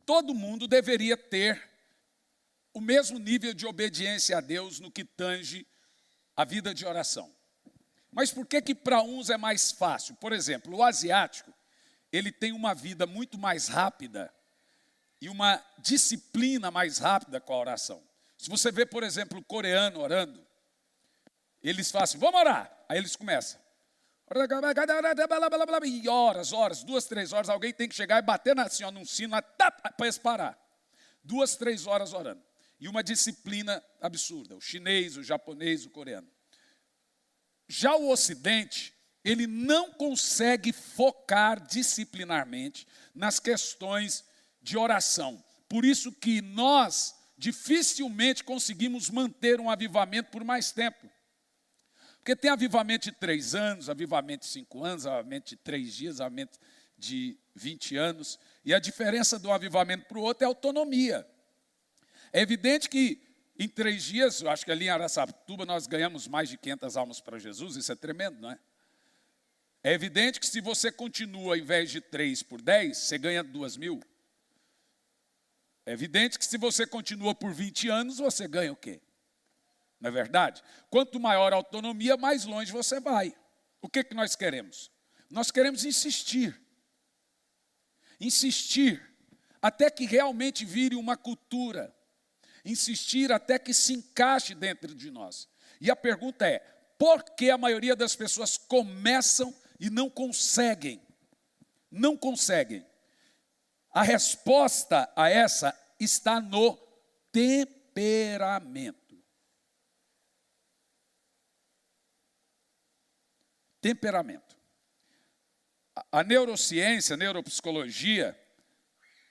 todo mundo deveria ter o mesmo nível de obediência a Deus no que tange a vida de oração. Mas por que para uns é mais fácil? Por exemplo, o asiático, ele tem uma vida muito mais rápida e uma disciplina mais rápida com a oração. Se você vê, por exemplo, o coreano orando, eles fazem assim, vamos orar. Aí eles começam. E horas, 2, 3 horas, alguém tem que chegar e bater assim, ó, num sino para eles parar. 2, 3 horas orando. E uma disciplina absurda. O chinês, o japonês, o coreano. Já o Ocidente, ele não consegue focar disciplinarmente nas questões de oração. Por isso que nós dificilmente conseguimos manter um avivamento por mais tempo. Porque tem avivamento de 3 anos, avivamento de 5 anos, avivamento de 3 dias, avivamento de 20 anos. E a diferença de um avivamento para o outro é a autonomia. É evidente que em 3 dias, eu acho que ali em Araçatuba nós ganhamos mais de 500 almas para Jesus, isso é tremendo, não é? É evidente que se você continua, ao invés de 3 por 10, você ganha 2.000. É evidente que se você continua por 20 anos, você ganha o quê? Não é verdade? Quanto maior a autonomia, mais longe você vai. O que nós queremos? Nós queremos insistir. Insistir até que realmente vire uma cultura. Insistir até que se encaixe dentro de nós. E a pergunta é, por que a maioria das pessoas começam e não conseguem? Não conseguem. A resposta a essa está no temperamento. Temperamento. A neurociência, a neuropsicologia,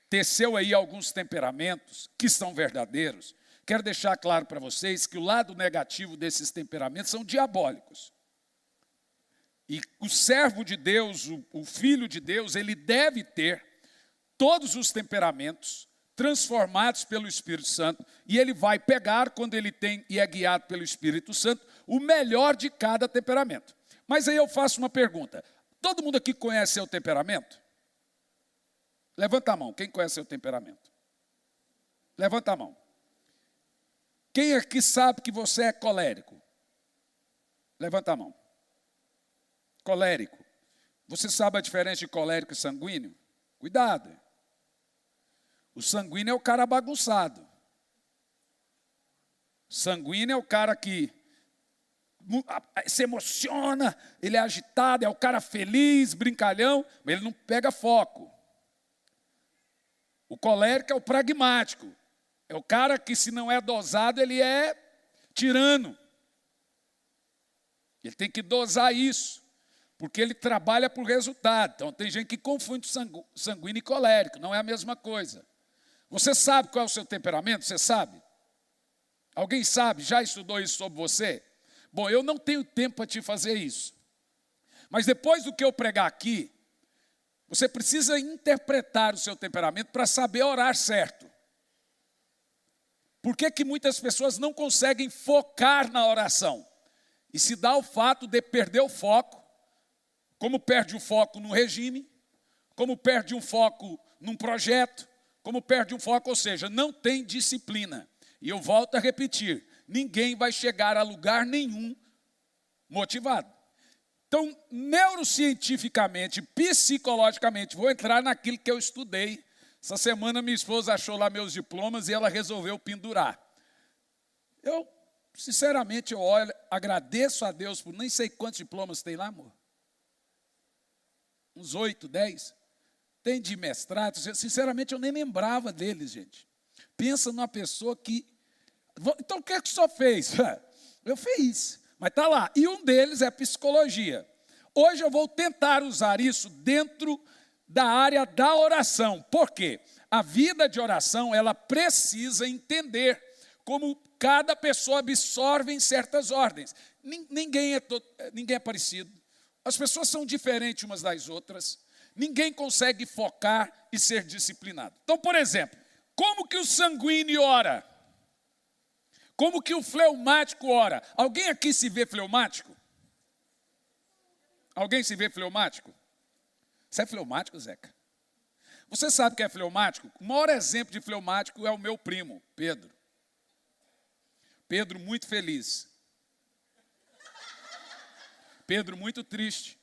teceu aí alguns temperamentos que são verdadeiros. Quero deixar claro para vocês que o lado negativo desses temperamentos são diabólicos. E o servo de Deus, o filho de Deus, ele deve ter todos os temperamentos transformados pelo Espírito Santo, e ele vai pegar, quando ele tem e é guiado pelo Espírito Santo, o melhor de cada temperamento. Mas aí eu faço uma pergunta. Todo mundo aqui conhece seu temperamento? Levanta a mão, quem conhece seu temperamento? Levanta a mão. Quem aqui sabe que você é colérico? Levanta a mão. Colérico. Você sabe a diferença de colérico e sanguíneo? Cuidado. O sanguíneo é o cara bagunçado. O sanguíneo é o cara que se emociona, ele é agitado, é o cara feliz, brincalhão, mas ele não pega foco. O colérico é o pragmático. É o cara que, se não é dosado, ele é tirano. Ele tem que dosar isso, porque ele trabalha por resultado. Então, tem gente que confunde sanguíneo e colérico, não é a mesma coisa. Você sabe qual é o seu temperamento? Você sabe? Alguém sabe? Já estudou isso sobre você? Bom, eu não tenho tempo para te fazer isso. Mas depois do que eu pregar aqui, você precisa interpretar o seu temperamento para saber orar certo. Por que muitas pessoas não conseguem focar na oração? E se dá o fato de perder o foco, como perde o foco no regime, como perde um foco num projeto, como perde um foco, ou seja, não tem disciplina. E eu volto a repetir, ninguém vai chegar a lugar nenhum motivado. Então, neurocientificamente, psicologicamente, vou entrar naquilo que eu estudei. Essa semana minha esposa achou lá meus diplomas e ela resolveu pendurar. Eu, sinceramente, eu olho, agradeço a Deus por nem sei quantos diplomas tem lá, amor. Uns 8, 10. Tem de mestrado. Sinceramente, eu nem lembrava deles, gente. Pensa numa pessoa que... Então, o que é que o senhor fez? Eu fiz. Mas está lá. E um deles é psicologia. Hoje eu vou tentar usar isso dentro da área da oração. Por quê? A vida de oração, ela precisa entender como cada pessoa absorve em certas ordens. Ninguém é parecido. As pessoas são diferentes umas das outras. Ninguém consegue focar e ser disciplinado. Então, por exemplo, como que o sanguíneo ora? Como que o fleumático ora? Alguém aqui se vê fleumático? Alguém se vê fleumático? Você é fleumático, Zeca? Você sabe que é fleumático? O maior exemplo de fleumático é o meu primo, Pedro. Pedro muito feliz. Pedro muito triste.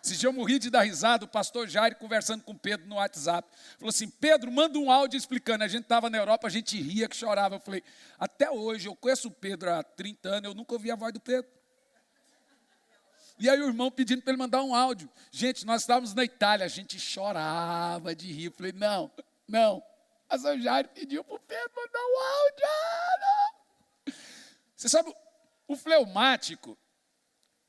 Esse dia eu morri de dar risada, o pastor Jair conversando com Pedro no WhatsApp. Falou assim, Pedro, manda um áudio explicando. A gente estava na Europa, a gente ria, que chorava. Eu falei, até hoje, eu conheço o Pedro há 30 anos, eu nunca ouvi a voz do Pedro. E aí o irmão pedindo para ele mandar um áudio. Gente, nós estávamos na Itália, a gente chorava de rir. Eu falei, não. O pastor Jair pediu para o Pedro mandar um áudio. Não. Você sabe, o fleumático,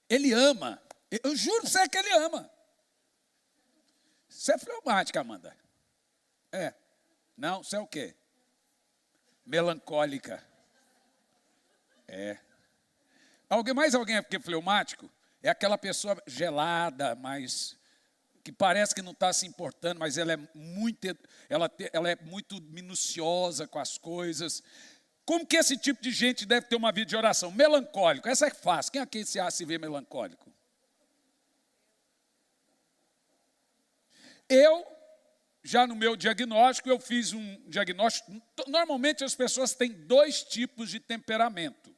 ele ama. Eu juro pra você que ele ama. Você é fleumática, Amanda? É. Não, você é o quê? Melancólica. É. Mais alguém é porque fleumático? É aquela pessoa gelada, mas que parece que não está se importando, mas ela é muito minuciosa com as coisas. Como que esse tipo de gente deve ter uma vida de oração? Melancólico, essa é fácil. Quem aqui se vê melancólico? Eu, já no meu diagnóstico, eu fiz um diagnóstico. Normalmente as pessoas têm 2 tipos de temperamento.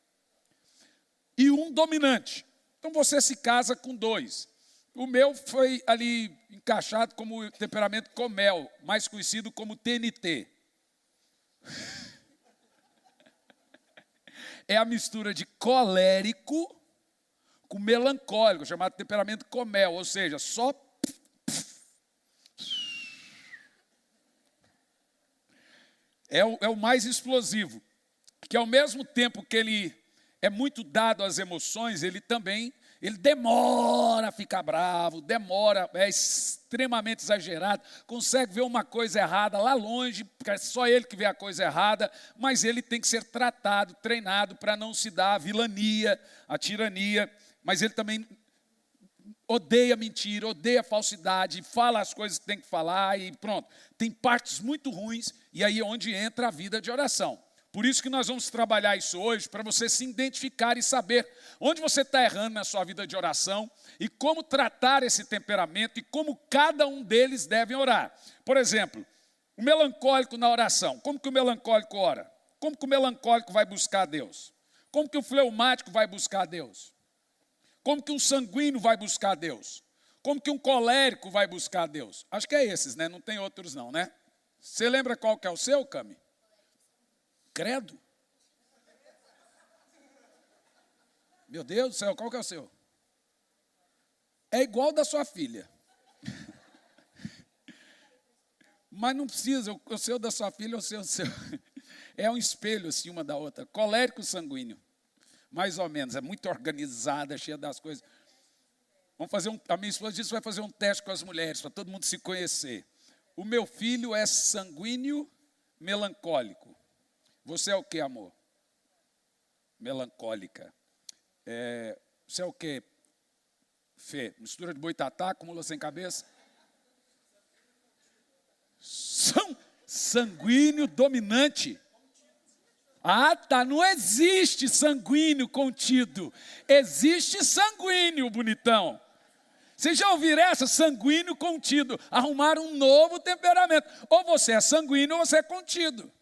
E um dominante. Então você se casa com 2. O meu foi ali encaixado como temperamento Comel, mais conhecido como TNT. É a mistura de colérico com melancólico, chamado temperamento Comel, ou seja, só é o mais explosivo, que ao mesmo tempo que ele é muito dado às emoções, ele demora a ficar bravo, é extremamente exagerado, consegue ver uma coisa errada lá longe, porque é só ele que vê a coisa errada, mas ele tem que ser tratado, treinado para não se dar a vilania, a tirania, mas ele também odeia mentira, odeia falsidade, fala as coisas que tem que falar e pronto. Tem partes muito ruins e aí é onde entra a vida de oração. Por isso que nós vamos trabalhar isso hoje, para você se identificar e saber onde você está errando na sua vida de oração e como tratar esse temperamento e como cada um deles deve orar. Por exemplo, o melancólico na oração. Como que o melancólico ora? Como que o melancólico vai buscar a Deus? Como que o fleumático vai buscar a Deus? Como que um sanguíneo vai buscar a Deus? Como que um colérico vai buscar a Deus? Acho que é esses, né? Não tem outros não, né? Você lembra qual que é o seu, Cami? Credo. Meu Deus do céu, qual que é o seu? É igual da sua filha. Mas não precisa, o seu da sua filha ou o seu. É um espelho assim uma da outra. Colérico sanguíneo. Mais ou menos, é muito organizada, cheia das coisas. Vamos fazer a minha esposa disse que vai fazer um teste com as mulheres, para todo mundo se conhecer. O meu filho é sanguíneo melancólico. Você é o que, amor? Melancólica. Você é o que, Fê? Mistura de boitatá, acumula sem cabeça? Sanguíneo dominante. Ah, tá, não existe sanguíneo contido. Existe sanguíneo, bonitão. Vocês já ouviram essa? Sanguíneo contido. Arrumaram um novo temperamento. Ou você é sanguíneo ou você é contido.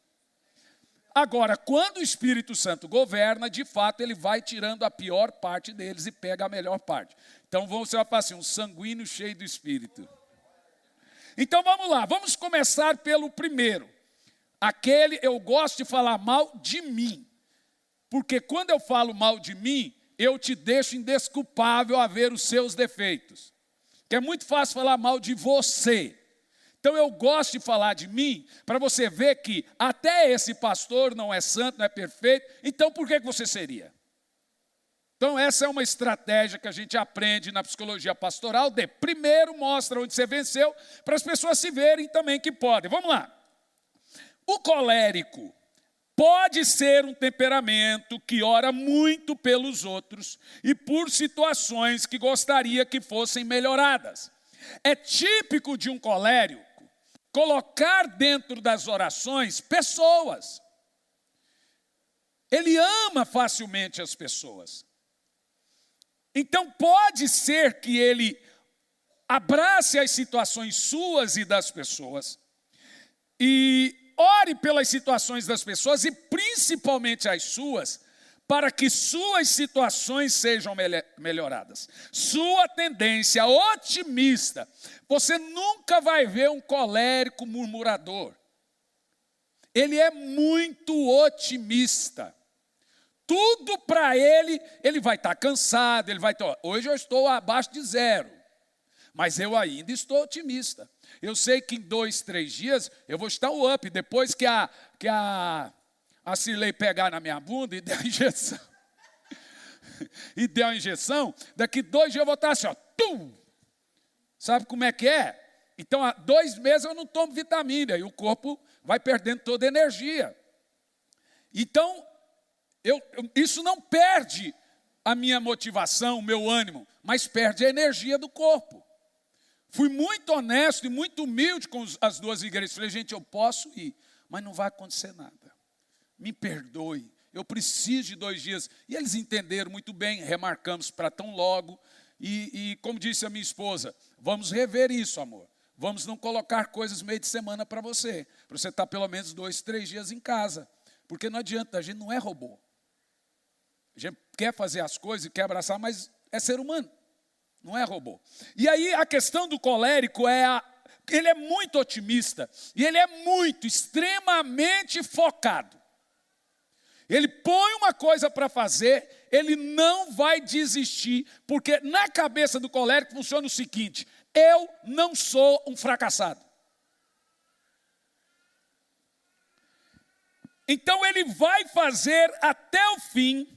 Agora, quando o Espírito Santo governa, de fato, ele vai tirando a pior parte deles e pega a melhor parte. Então, você vai falar assim, um sanguíneo cheio do Espírito. Então, vamos lá. Vamos começar pelo primeiro. Eu gosto de falar mal de mim. Porque quando eu falo mal de mim, eu te deixo indesculpável a ver os seus defeitos. Que é muito fácil falar mal de você. Então eu gosto de falar de mim, para você ver que até esse pastor não é santo, não é perfeito, então por que você seria? Então essa é uma estratégia que a gente aprende na psicologia pastoral, primeiro mostra onde você venceu, para as pessoas se verem também que podem. Vamos lá. O colérico pode ser um temperamento que ora muito pelos outros e por situações que gostaria que fossem melhoradas. É típico de um colérico colocar dentro das orações pessoas. Ele ama facilmente as pessoas. Então pode ser que ele abrace as situações suas e das pessoas, e ore pelas situações das pessoas, e principalmente as suas, para que suas situações sejam melhoradas. Sua tendência otimista, você nunca vai ver um colérico murmurador. Ele é muito otimista. Tudo para ele vai estar cansado, ele vai estar, hoje eu estou abaixo de 0, mas eu ainda estou otimista. Eu sei que em 2, 3 dias eu vou estar o up, depois que a Cirlei pegar na minha bunda e der a injeção. E der a injeção, daqui 2 dias eu vou estar assim, ó, tum! Sabe como é que é? Então, há 2 meses eu não tomo vitamina, e o corpo vai perdendo toda a energia. Então, isso não perde a minha motivação, o meu ânimo, mas perde a energia do corpo. Fui muito honesto e muito humilde com as 2 igrejas. Falei, gente, eu posso ir, mas não vai acontecer nada. Me perdoe, eu preciso de 2 dias. E eles entenderam muito bem, remarcamos para tão logo. E como disse a minha esposa, vamos rever isso, amor. Vamos não colocar coisas meio de semana para você estar pelo menos 2, 3 dias em casa. Porque não adianta, a gente não é robô. A gente quer fazer as coisas e quer abraçar, mas é ser humano, não é robô. E aí a questão do colérico ele é muito otimista e ele é extremamente focado. Ele põe uma coisa para fazer, ele não vai desistir, porque na cabeça do colérico funciona o seguinte: eu não sou um fracassado. Então ele vai fazer até o fim.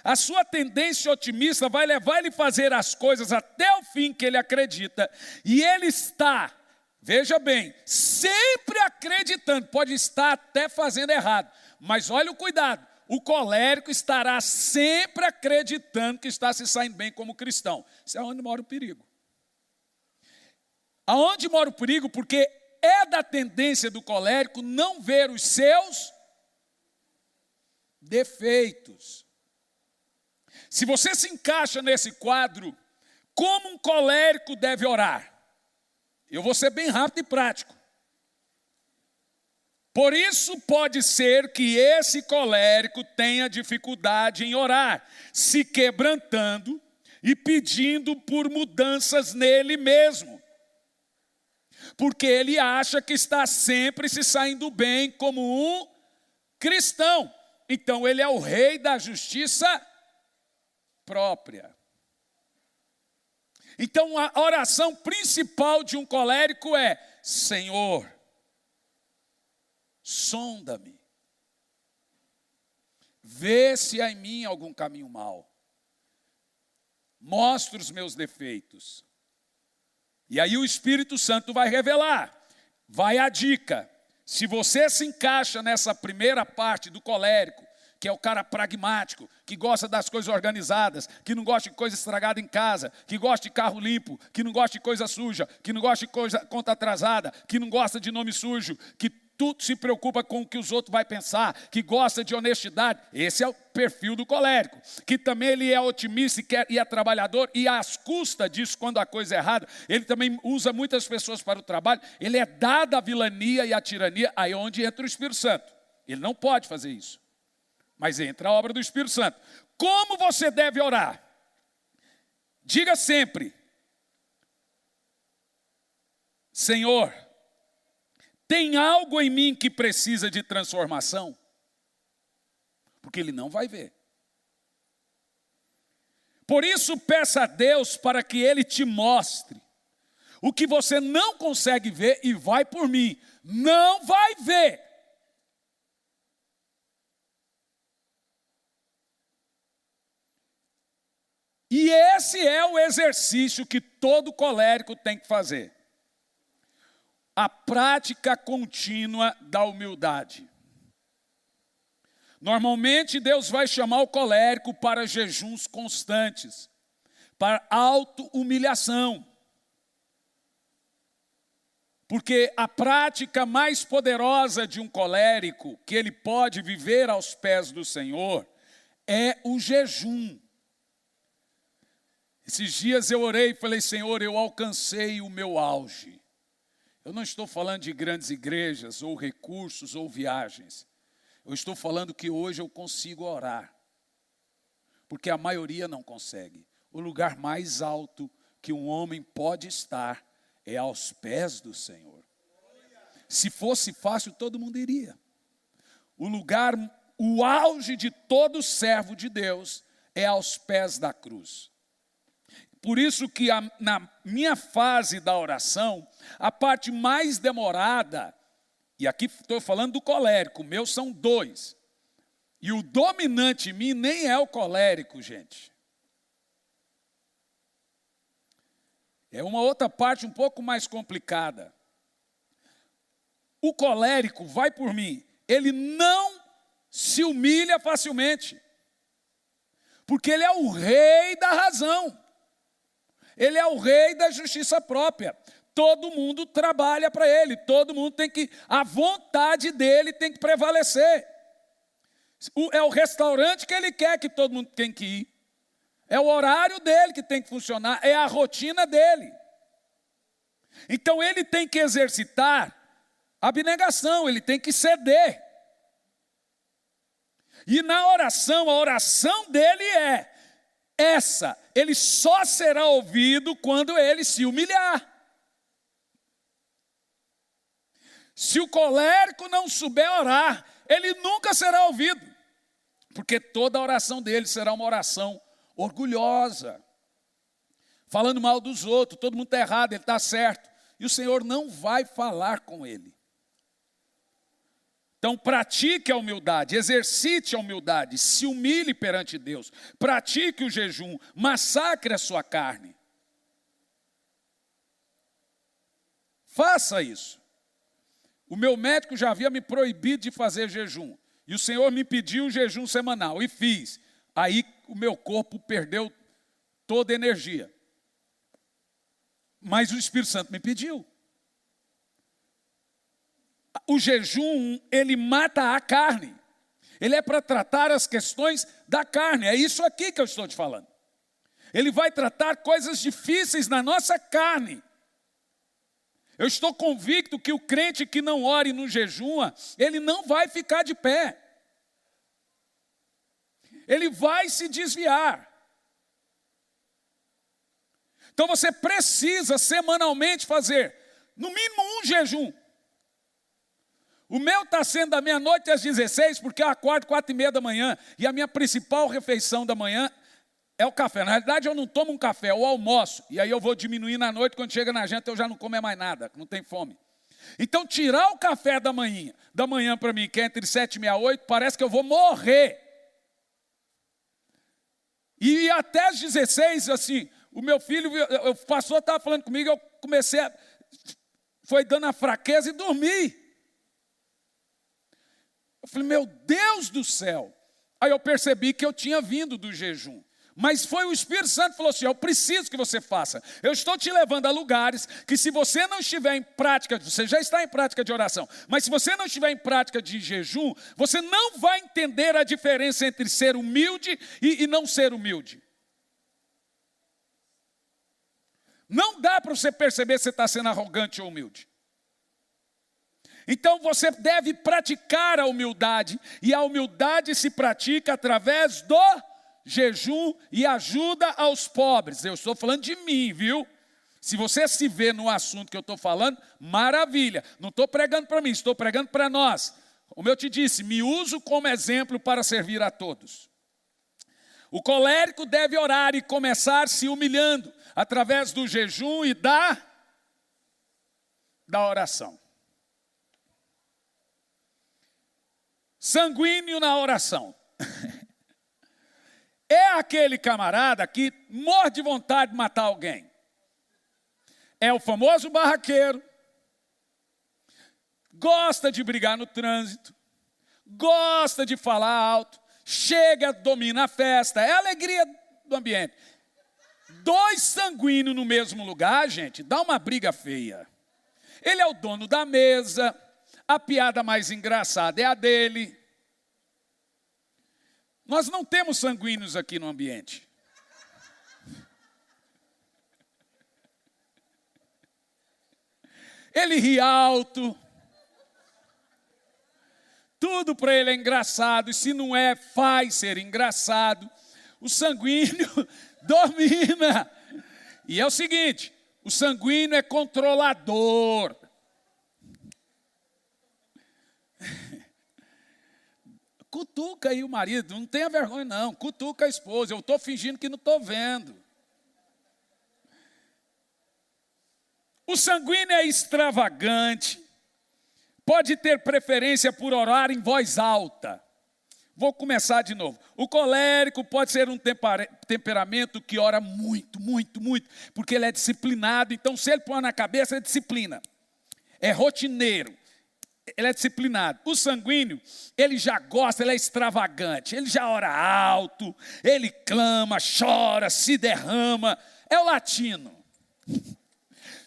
A sua tendência otimista vai levar ele a fazer as coisas até o fim que ele acredita. E ele está, veja bem, sempre acreditando. Pode estar até fazendo errado, mas olha o cuidado. O colérico estará sempre acreditando que está se saindo bem como cristão. Isso é onde mora o perigo. Aonde mora o perigo? Porque é da tendência do colérico não ver os seus defeitos. Se você se encaixa nesse quadro, como um colérico deve orar? Eu vou ser bem rápido e prático. Por isso pode ser que esse colérico tenha dificuldade em orar, se quebrantando e pedindo por mudanças nele mesmo. Porque ele acha que está sempre se saindo bem como um cristão. Então ele é o rei da justiça própria. Então a oração principal de um colérico é: Senhor, sonda-me, vê se há em mim algum caminho mau, mostra os meus defeitos. E aí o Espírito Santo vai revelar. Vai a dica: se você se encaixa nessa primeira parte do colérico, que é o cara pragmático, que gosta das coisas organizadas, que não gosta de coisa estragada em casa, que gosta de carro limpo, que não gosta de coisa suja, que não gosta de conta atrasada, que não gosta de nome sujo, que tudo se preocupa com o que os outros vão pensar, que gosta de honestidade. Esse é o perfil do colérico. Que também ele é otimista e é trabalhador, e às custas disso, quando a coisa é errada, ele também usa muitas pessoas para o trabalho. Ele é dado à vilania e à tirania, aí é onde entra o Espírito Santo. Ele não pode fazer isso, mas entra a obra do Espírito Santo. Como você deve orar? Diga sempre: Senhor, tem algo em mim que precisa de transformação? Porque ele não vai ver. Por isso peça a Deus para que ele te mostre o que você não consegue ver, e vai por mim, não vai ver. E esse é o exercício que todo colérico tem que fazer. A prática contínua da humildade. Normalmente Deus vai chamar o colérico para jejuns constantes, para auto-humilhação. Porque a prática mais poderosa de um colérico, que ele pode viver aos pés do Senhor, é o jejum. Esses dias eu orei e falei, Senhor, eu alcancei o meu auge. Eu não estou falando de grandes igrejas, ou recursos, ou viagens. Eu estou falando que hoje eu consigo orar. Porque a maioria não consegue. O lugar mais alto que um homem pode estar é aos pés do Senhor. Se fosse fácil, todo mundo iria. O auge de todo servo de Deus é aos pés da cruz. Por isso que na minha fase da oração, a parte mais demorada, e aqui estou falando do colérico, meus são 2. E o dominante em mim nem é o colérico, gente. É uma outra parte um pouco mais complicada. O colérico, vai por mim, ele não se humilha facilmente. Porque ele é o rei da razão. Ele é o rei da justiça própria. Todo mundo trabalha para ele. Todo mundo tem que... A vontade dele tem que prevalecer. É o restaurante que ele quer que todo mundo tem que ir. É o horário dele que tem que funcionar. É a rotina dele. Então ele tem que exercitar a abnegação. Ele tem que ceder. E na oração, a oração dele é essa: ele só será ouvido quando ele se humilhar. Se o colérico não souber orar, ele nunca será ouvido, porque toda a oração dele será uma oração orgulhosa, falando mal dos outros, todo mundo está errado, ele está certo, e o Senhor não vai falar com ele. Então pratique a humildade, exercite a humildade, se humilhe perante Deus, pratique o jejum, massacre a sua carne. Faça isso. O meu médico já havia me proibido de fazer jejum, e o Senhor me pediu o jejum semanal, e fiz. Aí o meu corpo perdeu toda a energia. Mas o Espírito Santo me pediu. O jejum, ele mata a carne. Ele é para tratar as questões da carne. É isso aqui que eu estou te falando. Ele vai tratar coisas difíceis na nossa carne. Eu estou convicto que o crente que não ore e não jejua, ele não vai ficar de pé. Ele vai se desviar. Então você precisa semanalmente fazer, no mínimo, um jejum. O meu está sendo da meia-noite às 16, porque eu acordo 4h30 da manhã, e a minha principal refeição da manhã é o café. Na realidade, eu não tomo um café, eu almoço, e aí eu vou diminuir na noite, quando chega na janta eu já não como mais nada, não tem fome. Então, tirar o café da manhã para mim, que é entre 7h30 e 8h, parece que eu vou morrer. E até às 16, assim, o meu filho, o pastor estava falando comigo, eu comecei foi dando a fraqueza e dormi. Eu falei, meu Deus do céu. Aí eu percebi que eu tinha vindo do jejum. Mas foi o Espírito Santo que falou assim, eu preciso que você faça. Eu estou te levando a lugares que se você não estiver em prática, você já está em prática de oração, mas se você não estiver em prática de jejum, você não vai entender a diferença entre ser humilde e não ser humilde. Não dá para você perceber se você está sendo arrogante ou humilde. Então você deve praticar a humildade, e a humildade se pratica através do jejum e ajuda aos pobres. Eu estou falando de mim, viu? Se você se vê no assunto que eu estou falando, maravilha. Não estou pregando para mim, estou pregando para nós. Como eu te disse, me uso como exemplo para servir a todos. O colérico deve orar e começar se humilhando através do jejum e da oração. Sanguíneo na oração. É aquele camarada que morre de vontade de matar alguém. É o famoso barraqueiro. Gosta de brigar no trânsito. Gosta de falar alto. Chega, domina a festa. É a alegria do ambiente. 2 sanguíneos no mesmo lugar, gente, dá uma briga feia. Ele é o dono da mesa. A piada mais engraçada é a dele. Nós não temos sanguíneos aqui no ambiente. ele ri alto. Tudo para ele é engraçado, e se não é, faz ser engraçado. O sanguíneo domina. E é o seguinte, o sanguíneo é controlador. Cutuca aí o marido, não tenha vergonha não, cutuca a esposa, eu estou fingindo que não estou vendo. O sanguíneo é extravagante, pode ter preferência por orar em voz alta. Vou começar de novo. O colérico pode ser um temperamento que ora muito, muito, muito, porque ele é disciplinado, então se ele põe na cabeça é disciplina, é rotineiro. Ele é disciplinado. O sanguíneo, ele já gosta, ele é extravagante. Ele já ora alto, ele clama, chora, se derrama. É o latino.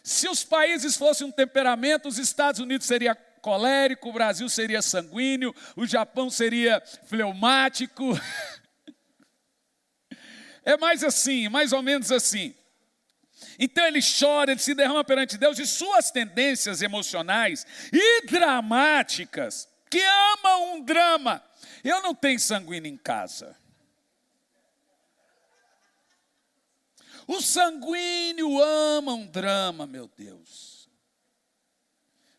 Se os países fossem um temperamento, os Estados Unidos seria colérico, o Brasil seria sanguíneo, o Japão seria fleumático. É mais assim, mais ou menos assim. Então ele chora, ele se derrama perante Deus, e suas tendências emocionais e dramáticas, que amam um drama. Eu não tenho sanguíneo em casa. O sanguíneo ama um drama, meu Deus.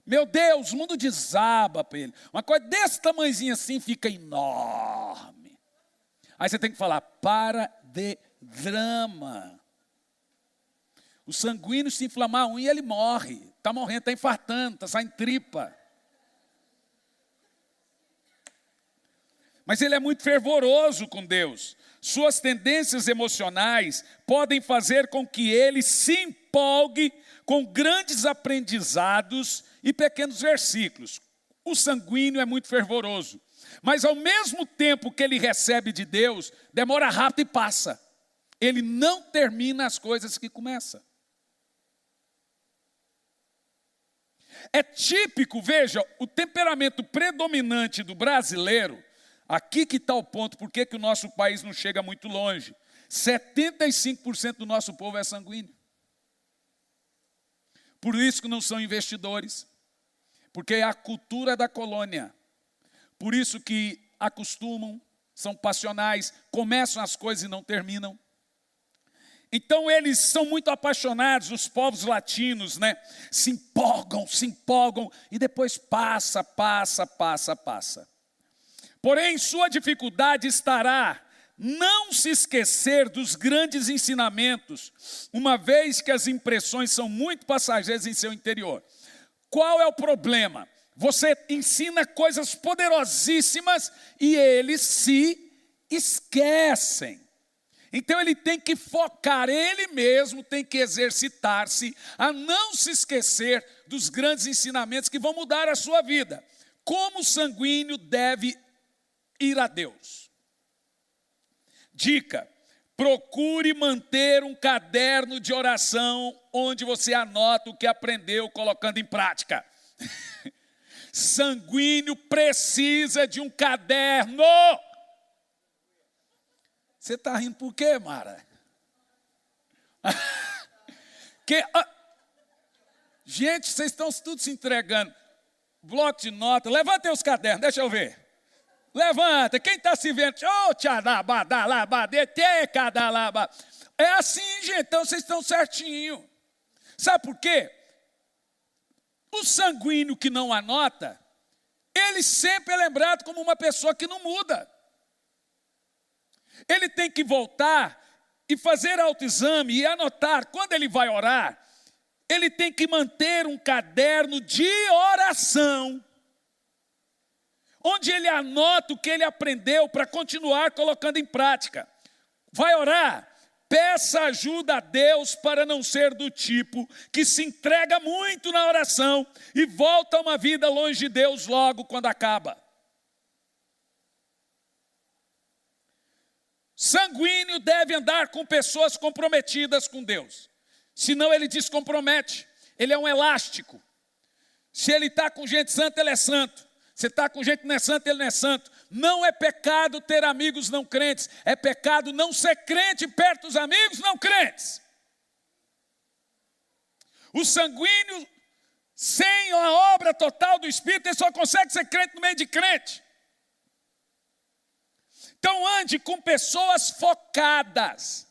Meu Deus, o mundo desaba para ele. Uma coisa desse tamanhozinho assim fica enorme. Aí você tem que falar, para de drama. O sanguíneo, se inflamar a unha, ele morre. Está morrendo, está infartando, está saindo tripa. Mas ele é muito fervoroso com Deus. Suas tendências emocionais podem fazer com que ele se empolgue com grandes aprendizados e pequenos versículos. O sanguíneo é muito fervoroso. Mas ao mesmo tempo que ele recebe de Deus, demora rápido e passa. Ele não termina as coisas que começa. É típico, veja, o temperamento predominante do brasileiro, aqui que está o ponto, por que o nosso país não chega muito longe. 75% do nosso povo é sanguíneo. Por isso que não são investidores, porque é a cultura da colônia. Por isso que acostumam, são passionais, começam as coisas e não terminam. Então eles são muito apaixonados, os povos latinos, né? Se empolgam e depois passa. Porém, sua dificuldade estará não se esquecer dos grandes ensinamentos, uma vez que as impressões são muito passageiras em seu interior. Qual é o problema? Você ensina coisas poderosíssimas e eles se esquecem. Então ele tem que focar, ele mesmo tem que exercitar-se a não se esquecer dos grandes ensinamentos que vão mudar a sua vida. Como o sanguíneo deve ir a Deus? Dica: procure manter um caderno de oração onde você anota o que aprendeu colocando em prática. Sanguíneo precisa de um caderno. Você está rindo por quê, Mara? Gente, vocês estão tudo se entregando. Bloco de nota, levantem os cadernos, deixa eu ver. Levanta, quem está se vendo? É assim, gente, então vocês estão certinho. Sabe por quê? O sanguíneo que não anota, ele sempre é lembrado como uma pessoa que não muda. Ele tem que voltar e fazer autoexame e anotar. Quando ele vai orar, ele tem que manter um caderno de oração, onde ele anota o que ele aprendeu para continuar colocando em prática. Vai orar? Peça ajuda a Deus para não ser do tipo que se entrega muito na oração e volta a uma vida longe de Deus logo quando acaba. Sanguíneo deve andar com pessoas comprometidas com Deus, senão ele descompromete. Ele é um elástico. Se ele está com gente santa, ele é santo. Se está com gente que não é santa, ele não é santo. Não é pecado ter amigos não crentes, é pecado não ser crente perto dos amigos não crentes. O sanguíneo Sem a obra total do Espírito, ele só consegue ser crente no meio de crente. Então ande com pessoas focadas,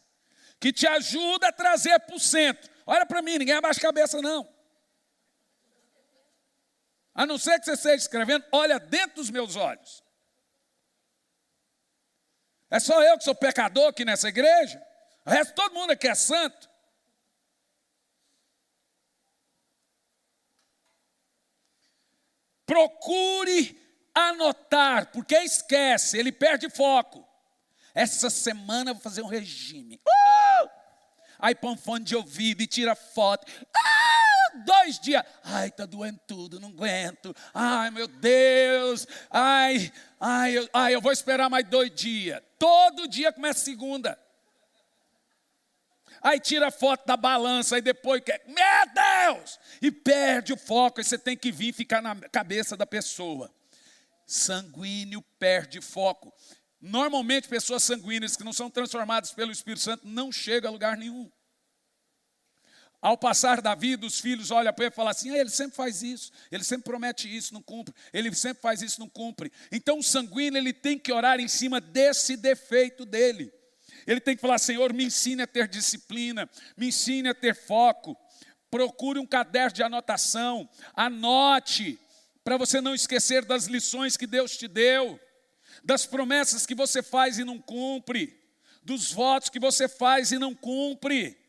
que te ajudam a trazer para o centro. Olha para mim, ninguém abaixa a cabeça não. A não ser que você esteja escrevendo, olha dentro dos meus olhos. É só eu que sou pecador aqui nessa igreja? O resto, todo mundo aqui é santo. Procure anotar, porque esquece, ele perde foco. Essa semana eu vou fazer um regime. Aí põe um fone de ouvido e tira foto. 2 dias. Ai, está doendo tudo, não aguento. Ai, meu Deus. Eu vou esperar mais 2 dias. Todo dia começa segunda. Aí tira a foto da balança, aí depois quer, meu Deus! E perde o foco, aí você tem que vir ficar na cabeça da pessoa. Sanguíneo perde foco. Normalmente pessoas sanguíneas que não são transformadas pelo Espírito Santo não chegam a lugar nenhum. Ao passar da vida, os filhos olham para ele e falam assim, ele sempre faz isso, ele sempre promete isso, não cumpre, ele sempre faz isso, não cumpre. Então o sanguíneo ele tem que orar em cima desse defeito dele. Ele tem que falar, Senhor, me ensine a ter disciplina, me ensine a ter foco. Procure um caderno de anotação, anote, para você não esquecer das lições que Deus te deu, das promessas que você faz e não cumpre, dos votos que você faz e não cumpre.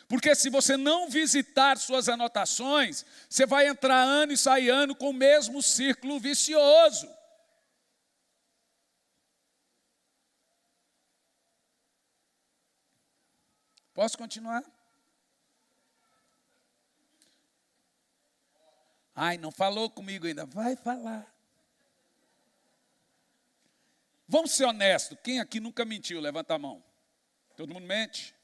Porque se você não visitar suas anotações, você vai entrar ano e sair ano com o mesmo círculo vicioso. Posso continuar? Ai, não falou comigo ainda. Vai falar. Vamos ser honestos. Quem aqui nunca mentiu? Levanta a mão. Todo mundo mente?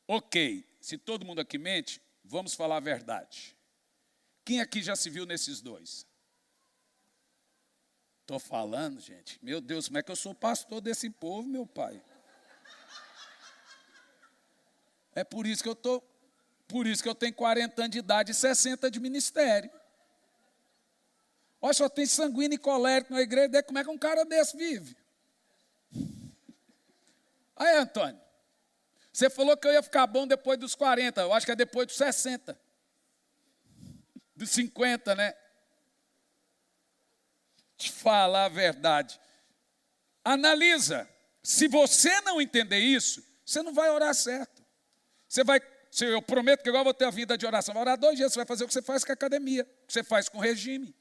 Ok. Se todo mundo aqui mente, vamos falar a verdade. Quem aqui já se viu nesses dois? Estou falando, gente. Meu Deus, como é que eu sou pastor desse povo, meu pai? É por isso que eu tenho 40 anos de idade e 60 de ministério. Olha, só tem sanguíneo e colérico na igreja, como é que um cara desse vive? Aí, Antônio, você falou que eu ia ficar bom depois dos 40, eu acho que é depois dos 60. Dos 50, né? Te falar a verdade. Analisa, se você não entender isso, você não vai orar certo. Eu prometo que agora eu vou ter a vida de oração. Vai orar 2 dias, você vai fazer o que você faz com a academia, o que você faz com o regime.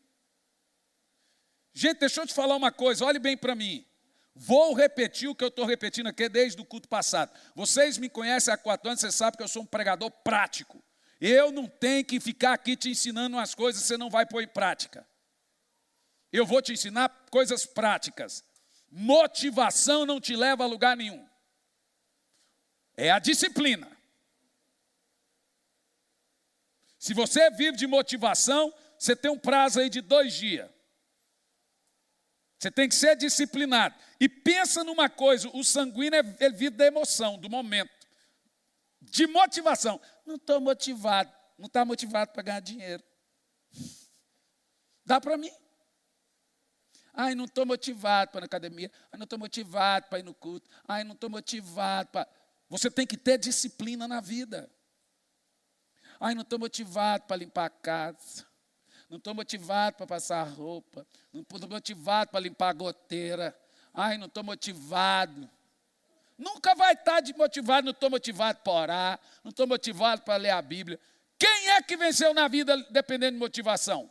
Gente, deixa eu te falar uma coisa, olhe bem para mim. Vou repetir o que eu estou repetindo aqui desde o culto passado. Vocês me conhecem há 4 anos, vocês sabem que eu sou um pregador prático. Eu não tenho que ficar aqui te ensinando umas coisas que você não vai pôr em prática. Eu vou te ensinar coisas práticas. Motivação não te leva a lugar nenhum. É a disciplina. Se você vive de motivação, você tem um prazo aí de 2 dias. Você tem que ser disciplinado. E pensa numa coisa, o sanguíneo ele vive da emoção, do momento. De motivação. Não estou motivado. Não está motivado para ganhar dinheiro. Dá para mim? Ai, não estou motivado para ir na academia. Ai, não estou motivado para ir no culto. Ai, não estou motivado para... Você tem que ter disciplina na vida. Ai, não estou motivado para limpar a casa. Não estou motivado para passar a roupa. Não estou motivado para limpar a goteira. Ai, não estou motivado. Nunca vai estar motivado, não estou motivado para orar. Não estou motivado para ler a Bíblia. Quem é que venceu na vida dependendo de motivação?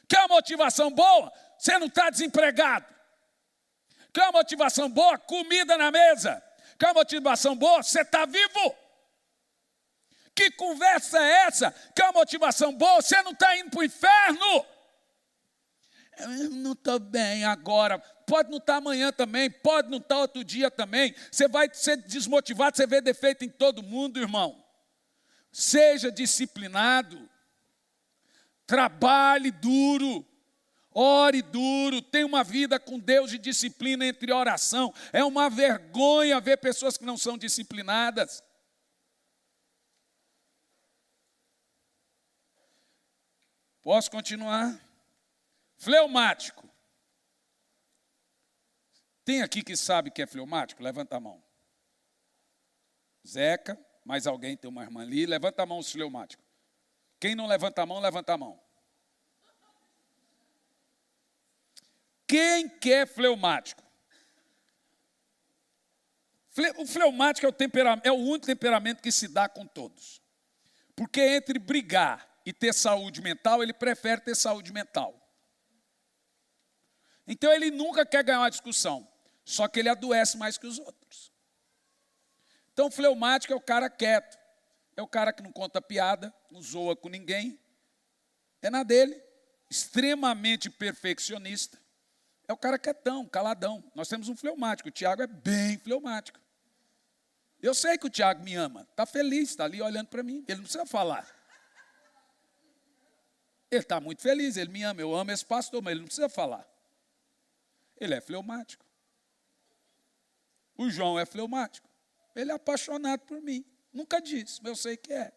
Quer uma motivação boa? Você não está desempregado. Quer uma motivação boa? Comida na mesa. Quer uma motivação boa? Você está vivo. Que conversa é essa? Que é uma motivação boa? Você não está indo para o inferno? Eu não estou bem agora. Pode não estar amanhã também. Pode não estar outro dia também. Você vai ser desmotivado. Você vê defeito em todo mundo, irmão. Seja disciplinado. Trabalhe duro. Ore duro. Tenha uma vida com Deus de disciplina entre oração. É uma vergonha ver pessoas que não são disciplinadas. Posso continuar? Fleumático. Tem aqui que sabe que é fleumático? Levanta a mão. Zeca, mais alguém, tem uma irmã ali. Levanta a mão os fleumáticos. Quem não levanta a mão, levanta a mão. Quem quer fleumático? O fleumático é o único temperamento que se dá com todos. Porque entre brigar e ter saúde mental, ele prefere ter saúde mental. Então ele nunca quer ganhar uma discussão, só que ele adoece mais que os outros. Então o fleumático é o cara quieto, é o cara que não conta piada, não zoa com ninguém, é na dele, extremamente perfeccionista. É o cara quietão, caladão. Nós temos um fleumático, o Tiago é bem fleumático. Eu sei que o Tiago me ama, está feliz, está ali olhando para mim, ele não precisa falar. Ele está muito feliz, ele me ama, eu amo esse pastor, mas ele não precisa falar. Ele é fleumático. O João é fleumático. Ele é apaixonado por mim. Nunca disse, mas eu sei que é.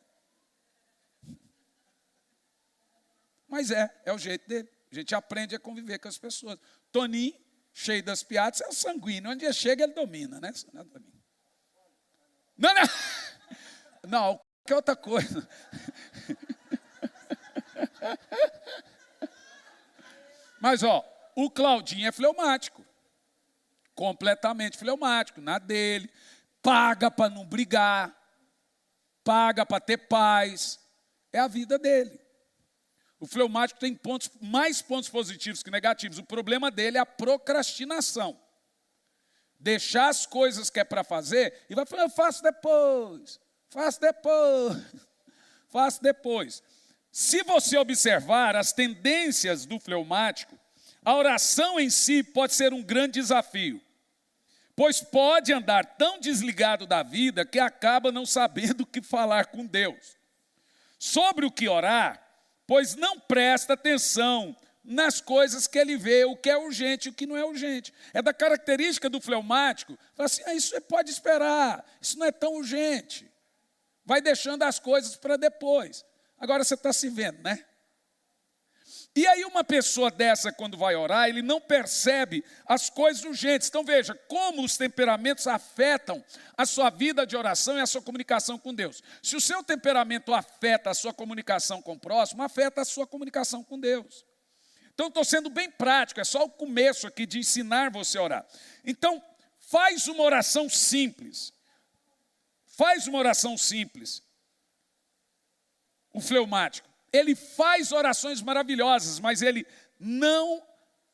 Mas é o jeito dele. A gente aprende a conviver com as pessoas. Toninho, cheio das piadas, é o sanguíneo. Onde ele chega, ele domina, né? Não. Não, que é outra coisa. Mas, o Claudinho é fleumático. Completamente fleumático, na dele. Paga para não brigar. Paga para ter paz. É a vida dele. O fleumático tem mais pontos positivos que negativos. O problema dele é a procrastinação. Deixar as coisas que é para fazer e vai falar, eu faço depois. Faço depois. Se você observar as tendências do fleumático, a oração em si pode ser um grande desafio, pois pode andar tão desligado da vida que acaba não sabendo o que falar com Deus. Sobre o que orar, pois não presta atenção nas coisas que ele vê, o que é urgente e o que não é urgente. É da característica do fleumático, fala assim, isso pode esperar, isso não é tão urgente. Vai deixando as coisas para depois. Agora você está se vendo, né? E aí uma pessoa dessa, quando vai orar, ele não percebe as coisas urgentes. Então veja, como os temperamentos afetam a sua vida de oração e a sua comunicação com Deus. Se o seu temperamento afeta a sua comunicação com o próximo, afeta a sua comunicação com Deus. Então estou sendo bem prático, é só o começo aqui de ensinar você a orar. Então, faz uma oração simples. Faz uma oração simples. O fleumático. Ele faz orações maravilhosas, mas ele não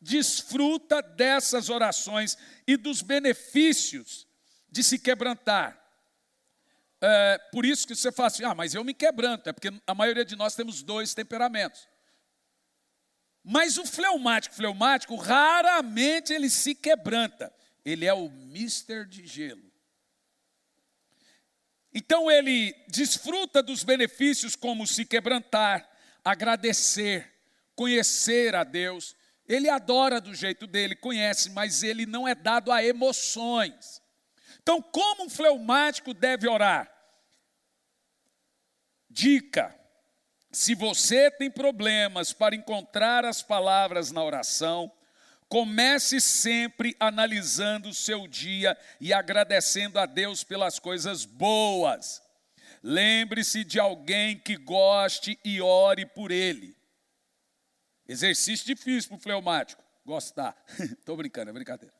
desfruta dessas orações e dos benefícios de se quebrantar. Por isso que você fala assim, mas eu me quebranto, é porque a maioria de nós temos dois temperamentos. Mas o fleumático, raramente ele se quebranta. Ele é o mister de gelo. Então ele desfruta dos benefícios como se quebrantar, agradecer, conhecer a Deus. Ele adora do jeito dele, conhece, mas ele não é dado a emoções. Então, como um fleumático deve orar? Dica: se você tem problemas para encontrar as palavras na oração, comece sempre analisando o seu dia e agradecendo a Deus pelas coisas boas. Lembre-se de alguém que goste e ore por ele. Exercício difícil para o fleumático. Gostar. Estou brincando, é brincadeira.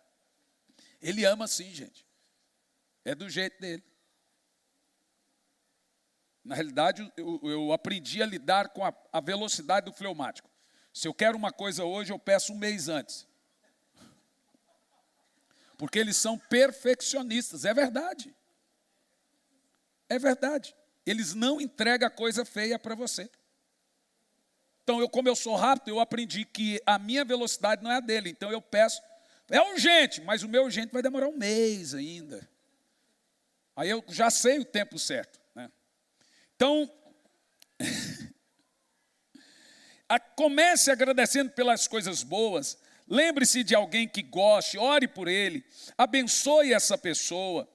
Ele ama sim, gente. É do jeito dele. Na realidade, eu aprendi a lidar com a velocidade do fleumático. Se eu quero uma coisa hoje, eu peço um mês antes. Porque eles são perfeccionistas, é verdade. É verdade. Eles não entregam coisa feia para você. Então, como eu sou rápido, eu aprendi que a minha velocidade não é a dele. Então, eu peço, é urgente, mas o meu urgente vai demorar um mês ainda. Aí eu já sei o tempo certo, né? Então, comece agradecendo pelas coisas boas. Lembre-se de alguém que goste, ore por ele, abençoe essa pessoa.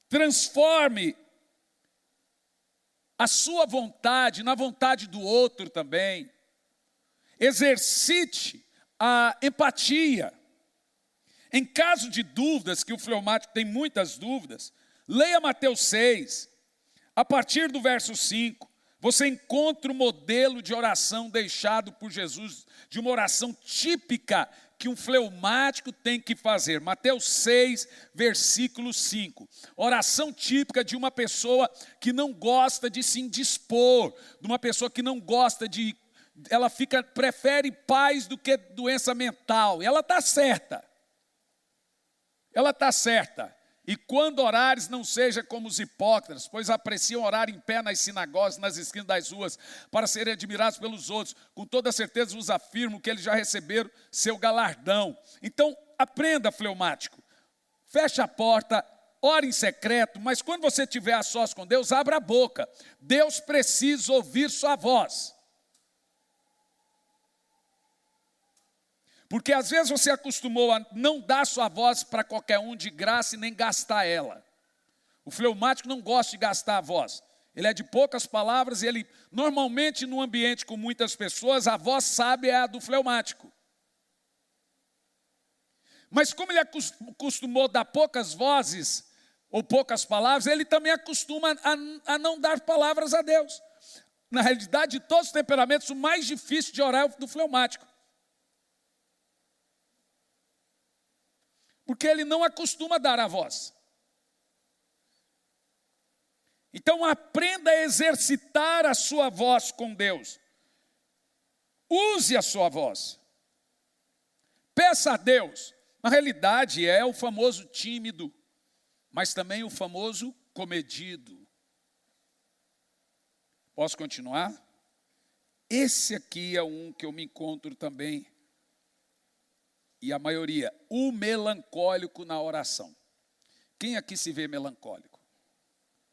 Transforme a sua vontade na vontade do outro também. Exercite a empatia. Em caso de dúvidas, que o fleumático tem muitas dúvidas, leia Mateus 6. A partir do verso 5, você encontra o modelo de oração deixado por Jesus, de uma oração típica que um fleumático tem que fazer. Mateus 6, versículo 5. Oração típica de uma pessoa que não gosta de se indispor, de uma pessoa que não gosta de... Ela prefere paz do que doença mental. E ela está certa. Ela está certa. E quando orares, não seja como os hipócritas, pois apreciam orar em pé nas sinagogas, nas esquinas das ruas, para serem admirados pelos outros. Com toda certeza vos afirmo que eles já receberam seu galardão. Então, aprenda, fleumático. Feche a porta, ore em secreto, mas quando você estiver a sós com Deus, abra a boca. Deus precisa ouvir sua voz. Porque às vezes você acostumou a não dar sua voz para qualquer um de graça e nem gastar ela. O fleumático não gosta de gastar a voz. Ele é de poucas palavras e ele, normalmente num ambiente com muitas pessoas, a voz sábia é a do fleumático. Mas como ele acostumou a dar poucas vozes ou poucas palavras, ele também acostuma a não dar palavras a Deus. Na realidade, de todos os temperamentos, o mais difícil de orar é o do fleumático. Porque ele não acostuma a dar a voz. Então aprenda a exercitar a sua voz com Deus. Use a sua voz. Peça a Deus. Na realidade é o famoso tímido, mas também o famoso comedido. Posso continuar? Esse aqui é um que eu me encontro também. E a maioria, o melancólico na oração. Quem aqui se vê melancólico?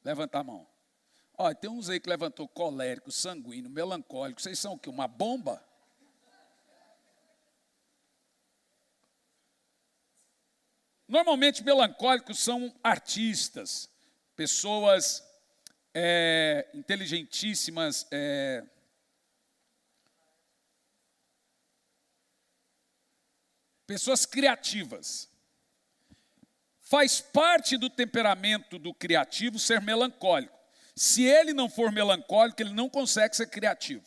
Levanta a mão. Olha, tem uns aí que levantou colérico, sanguíneo, melancólico. Vocês são o quê? Uma bomba? Normalmente melancólicos são artistas, pessoas inteligentíssimas, pessoas criativas. Faz parte do temperamento do criativo ser melancólico. Se ele não for melancólico, ele não consegue ser criativo.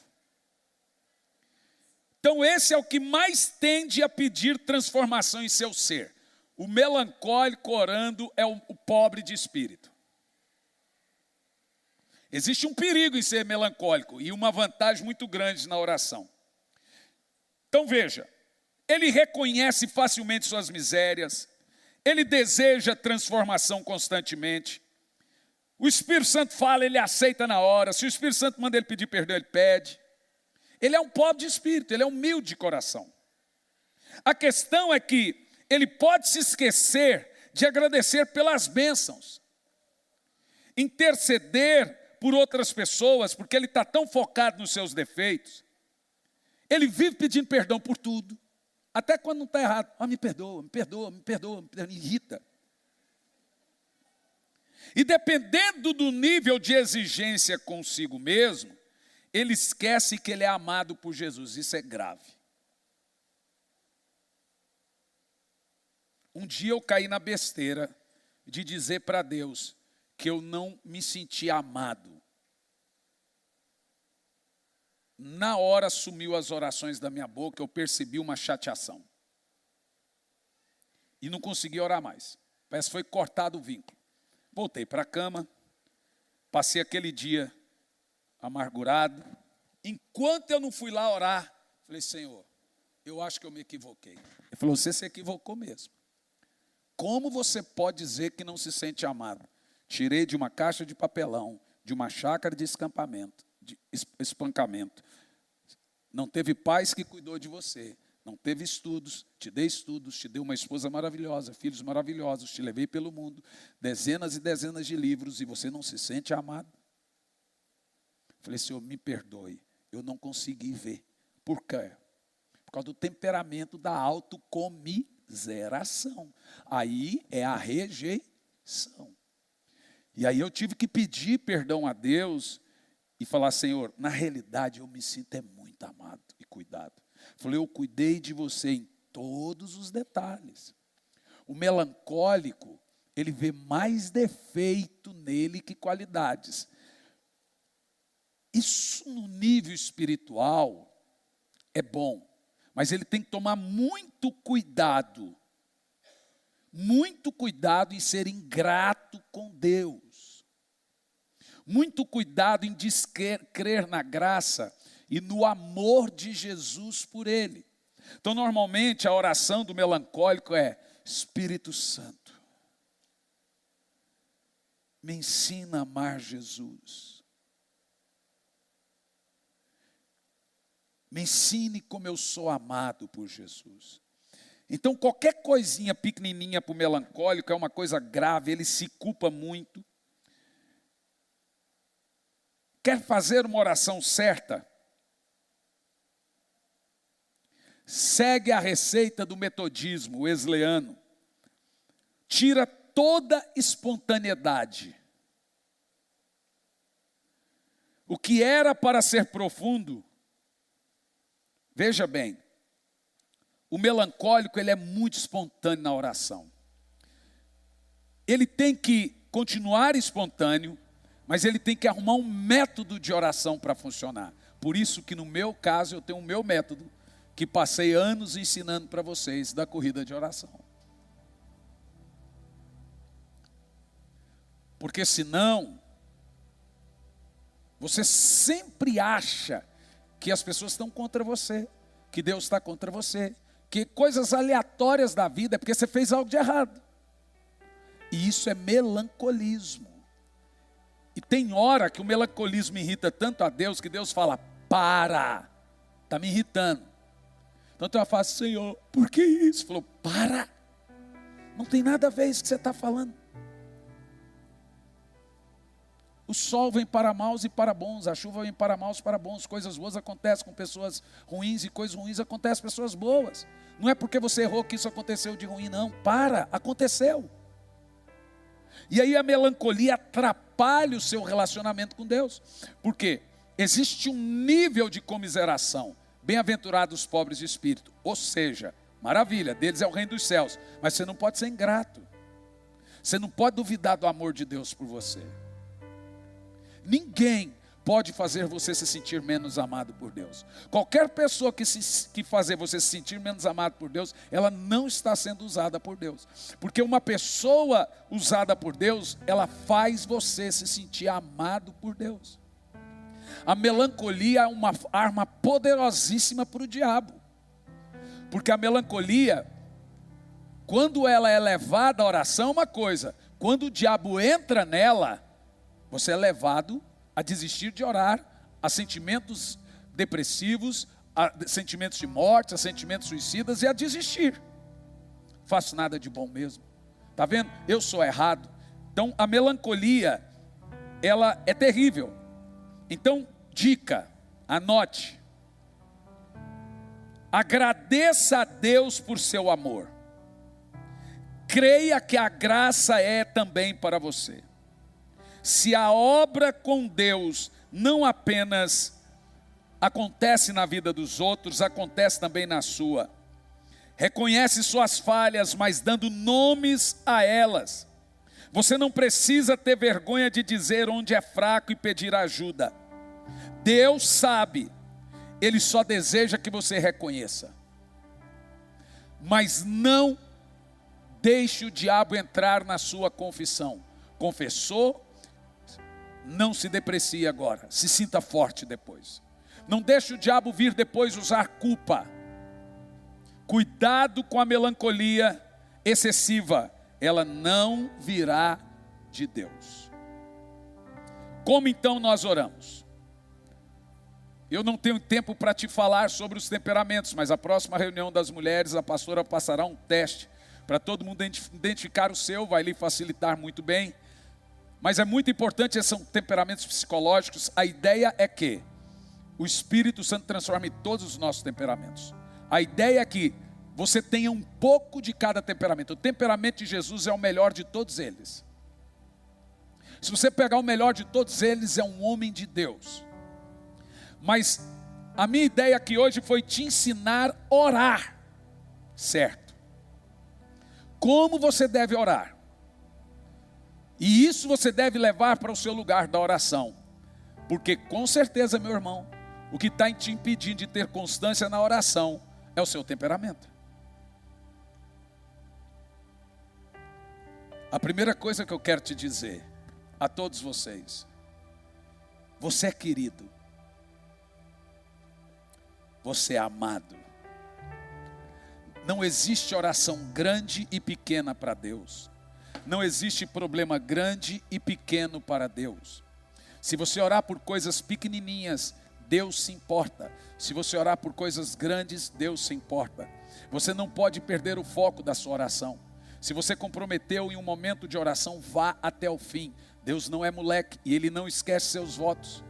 Então esse é o que mais tende a pedir transformação em seu ser. O melancólico orando é o pobre de espírito. Existe um perigo em ser melancólico e uma vantagem muito grande na oração. Então veja, ele reconhece facilmente suas misérias, ele deseja transformação constantemente. O Espírito Santo fala, ele aceita na hora. Se o Espírito Santo manda ele pedir perdão, ele pede. Ele é um pobre de espírito, ele é humilde de coração. A questão é que ele pode se esquecer de agradecer pelas bênçãos, interceder por outras pessoas, porque ele está tão focado nos seus defeitos. Ele vive pedindo perdão por tudo. Até quando não está errado. Me perdoa, me perdoa, me perdoa, me irrita. E dependendo do nível de exigência consigo mesmo, ele esquece que ele é amado por Jesus. Isso é grave. Um dia eu caí na besteira de dizer para Deus que eu não me sentia amado. Na hora sumiu as orações da minha boca, eu percebi uma chateação. E não consegui orar mais. Parece que foi cortado o vínculo. Voltei para a cama, passei aquele dia amargurado. Enquanto eu não fui lá orar, falei, Senhor, eu acho que eu me equivoquei. Ele falou, você se equivocou mesmo. Como você pode dizer que não se sente amado? Tirei de uma caixa de papelão, de uma chácara de espancamento. Não teve pais que cuidou de você. Não teve estudos, te dei uma esposa maravilhosa, filhos maravilhosos, te levei pelo mundo, dezenas e dezenas de livros, e você não se sente amado? Falei, Senhor, me perdoe, eu não consegui ver. Por quê? Por causa do temperamento da autocomiseração. Aí é a rejeição. E aí eu tive que pedir perdão a Deus, e falar: Senhor, na realidade eu me sinto muito amado e cuidado. Falei: eu cuidei de você em todos os detalhes. O melancólico, ele vê mais defeito nele que qualidades. Isso no nível espiritual é bom, mas ele tem que tomar muito cuidado em ser ingrato com Deus, muito cuidado em descrer na graça e no amor de Jesus por ele. Então, normalmente, a oração do melancólico é: Espírito Santo, me ensina a amar Jesus. Me ensine como eu sou amado por Jesus. Então, qualquer coisinha pequenininha para o melancólico é uma coisa grave, ele se culpa muito. Quer fazer uma oração certa? Segue a receita do metodismo wesleyano. Tira toda espontaneidade. O que era para ser profundo, veja bem, o melancólico ele é muito espontâneo na oração. Ele tem que continuar espontâneo, mas ele tem que arrumar um método de oração para funcionar. Por isso que no meu caso eu tenho o meu método, que passei anos ensinando para vocês da corrida de oração. Porque senão, você sempre acha que as pessoas estão contra você, que Deus está contra você, que coisas aleatórias da vida é porque você fez algo de errado. E isso é melancolismo. E tem hora que o melancolismo irrita tanto a Deus, que Deus fala: para, está me irritando. Então eu falo: Senhor, por que isso? Falou: para, não tem nada a ver isso que você está falando. O sol vem para maus e para bons, a chuva vem para maus e para bons, coisas boas acontecem com pessoas ruins e coisas ruins acontecem com pessoas boas. Não é porque você errou que isso aconteceu de ruim, não. Para, aconteceu. E aí a melancolia atrapalha o seu relacionamento com Deus. Por quê? Existe um nível de comiseração. Bem-aventurados os pobres de espírito. Ou seja, maravilha, deles é o reino dos céus. Mas você não pode ser ingrato. Você não pode duvidar do amor de Deus por você. Ninguém pode fazer você se sentir menos amado por Deus. Qualquer pessoa que fazer você se sentir menos amado por Deus, ela não está sendo usada por Deus. Porque uma pessoa usada por Deus, ela faz você se sentir amado por Deus. A melancolia é uma arma poderosíssima para o diabo. Porque a melancolia, quando ela é levada à oração, é uma coisa. Quando o diabo entra nela, você é levado a desistir de orar, a sentimentos depressivos, a sentimentos de morte, a sentimentos suicidas e a desistir. Não faço nada de bom mesmo. Está vendo? Eu sou errado. Então a melancolia, ela é terrível. Então, dica, anote. Agradeça a Deus por seu amor. Creia que a graça é também para você. Se a obra com Deus não apenas acontece na vida dos outros, acontece também na sua. Reconhece suas falhas, mas dando nomes a elas. Você não precisa ter vergonha de dizer onde é fraco e pedir ajuda. Deus sabe, Ele só deseja que você reconheça. Mas não deixe o diabo entrar na sua confissão. Confessou? Não se deprecie agora, se sinta forte depois. Não deixe o diabo vir depois usar culpa. Cuidado com a melancolia excessiva, ela não virá de Deus. Como então nós oramos? Eu não tenho tempo para te falar sobre os temperamentos, mas a próxima reunião das mulheres, a pastora passará um teste para todo mundo identificar o seu, vai lhe facilitar muito bem. Mas é muito importante, esses são temperamentos psicológicos. A ideia é que o Espírito Santo transforme todos os nossos temperamentos. A ideia é que você tenha um pouco de cada temperamento. O temperamento de Jesus é o melhor de todos eles. Se você pegar o melhor de todos eles, é um homem de Deus. Mas a minha ideia aqui hoje foi te ensinar a orar, certo? Como você deve orar. E isso você deve levar para o seu lugar da oração. Porque com certeza, meu irmão, o que está te impedindo de ter constância na oração é o seu temperamento. A primeira coisa que eu quero te dizer a todos vocês: você é querido, você é amado. Não existe oração grande e pequena para Deus. Não existe problema grande e pequeno para Deus. Se você orar por coisas pequenininhas, Deus se importa. Se você orar por coisas grandes, Deus se importa. Você não pode perder o foco da sua oração. Se você comprometeu em um momento de oração, vá até o fim. Deus não é moleque e Ele não esquece seus votos.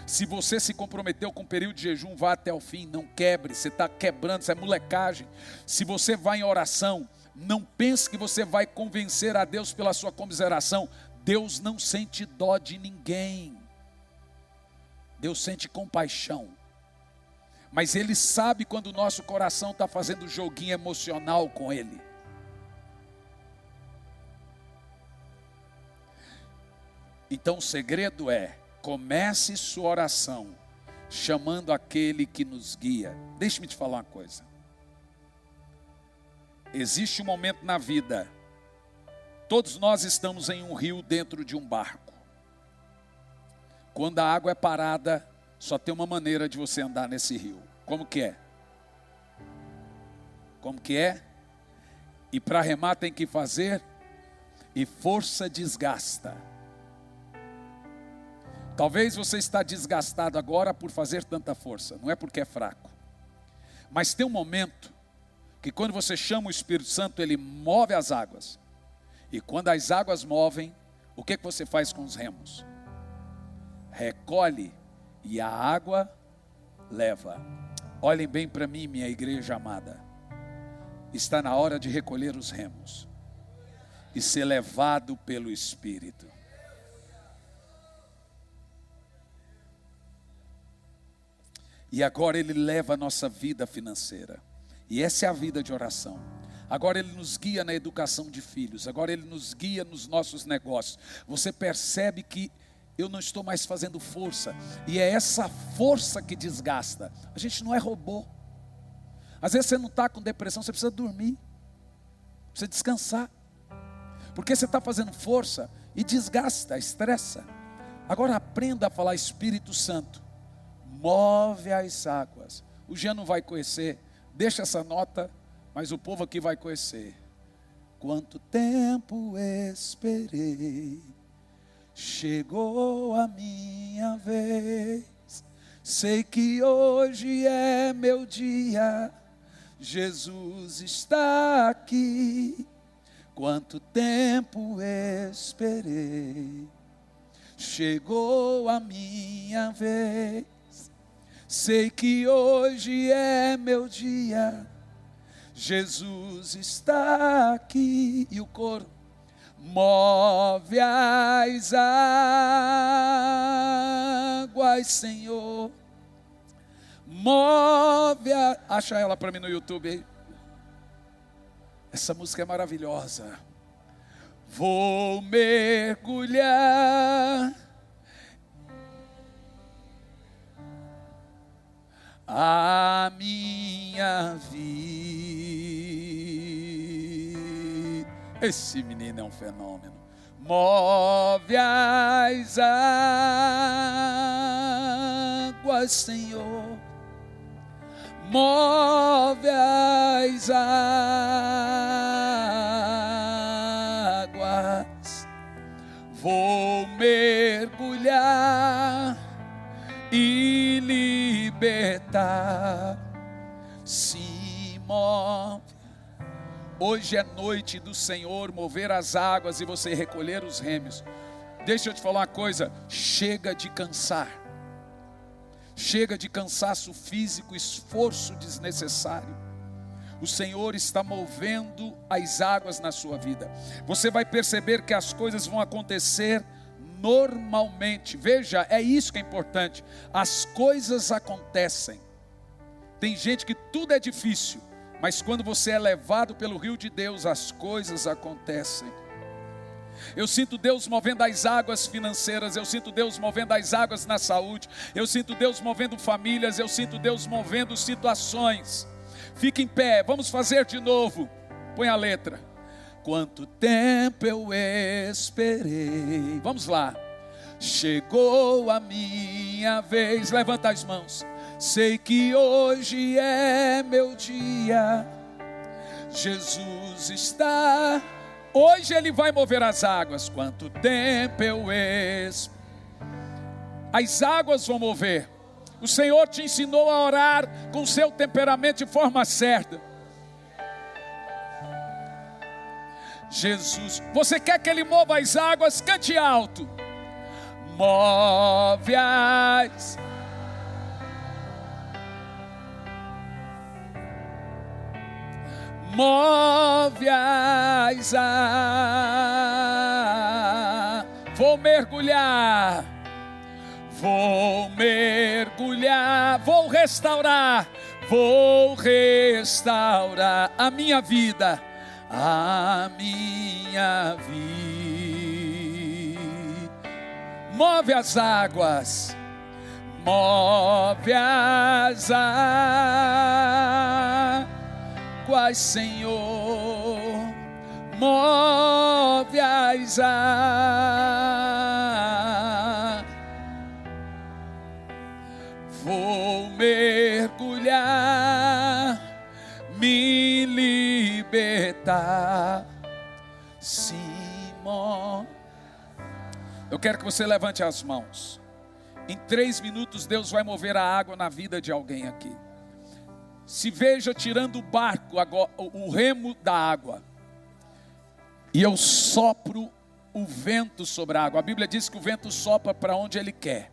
Se você se comprometeu com um período de jejum, vá até o fim, não quebre. Você está quebrando, isso é molecagem. Se você vai em oração, não pense que você vai convencer a Deus pela sua comiseração. Deus não sente dó de ninguém. Deus sente compaixão. Mas Ele sabe quando o nosso coração está fazendo joguinho emocional com Ele. Então o segredo é: comece sua oração chamando aquele que nos guia. Deixe-me te falar uma coisa. Existe um momento na vida, todos nós estamos em um rio dentro de um barco. Quando a água é parada, só tem uma maneira de você andar nesse rio. Como que é? Como que é? E para remar tem que fazer, e força desgasta. Talvez você está desgastado agora por fazer tanta força, não é porque é fraco. Mas tem um momento que quando você chama o Espírito Santo, ele move as águas. E quando as águas movem, o que você faz com os remos? Recolhe e a água leva. Olhem bem para mim, minha igreja amada. Está na hora de recolher os remos e ser levado pelo Espírito. E agora Ele leva a nossa vida financeira. E essa é a vida de oração. Agora Ele nos guia na educação de filhos. Agora Ele nos guia nos nossos negócios. Você percebe que eu não estou mais fazendo força. E é essa força que desgasta. A gente não é robô. Às vezes você não está com depressão, você precisa dormir. Precisa descansar. Porque você está fazendo força e desgasta, estressa. Agora aprenda a falar: Espírito Santo, move as águas. O Jean não vai conhecer, deixa essa nota, mas o povo aqui vai conhecer. Quanto tempo esperei, chegou a minha vez. Sei que hoje é meu dia, Jesus está aqui. Quanto tempo esperei, chegou a minha vez. Sei que hoje é meu dia, Jesus está aqui. E o coro: move as águas, Senhor. Move a... Acha ela para mim no YouTube aí. Essa música é maravilhosa. Vou mergulhar a minha vida. Esse menino é um fenômeno. Move as águas, Senhor. Move as águas. Vou mergulhar e libertar. Se move. Hoje é noite do Senhor mover as águas e você recolher os remos. Deixa eu te falar uma coisa: chega de cansar. Chega de cansaço físico, esforço desnecessário. O Senhor está movendo as águas na sua vida. Você vai perceber que as coisas vão acontecer normalmente. Veja, é isso que é importante. As coisas acontecem. Tem gente que tudo é difícil, mas quando você é levado pelo rio de Deus, as coisas acontecem. Eu sinto Deus movendo as águas financeiras, eu sinto Deus movendo as águas na saúde, eu sinto Deus movendo famílias, eu sinto Deus movendo situações. Fique em pé, vamos fazer de novo. Põe a letra. Quanto tempo eu esperei. Vamos lá. Chegou a minha vez. Levanta as mãos. Sei que hoje é meu dia. Jesus está. Hoje Ele vai mover as águas. Quanto tempo eu esperei. As águas vão mover. O Senhor te ensinou a orar com seu temperamento de forma certa. Jesus, você quer que Ele mova as águas? Cante alto. Move as. Move as águas. Vou mergulhar. Vou mergulhar. Vou restaurar a minha vida. A minha vida. Move as águas. Move as águas, Senhor. Move as águas. Vou mergulhar, me libertar. Simão. Eu quero que você levante as mãos. Em 3 minutos Deus vai mover a água na vida de alguém aqui. Se veja tirando o barco, agora, o remo da água. E eu sopro o vento sobre a água. A Bíblia diz que o vento sopra para onde Ele quer.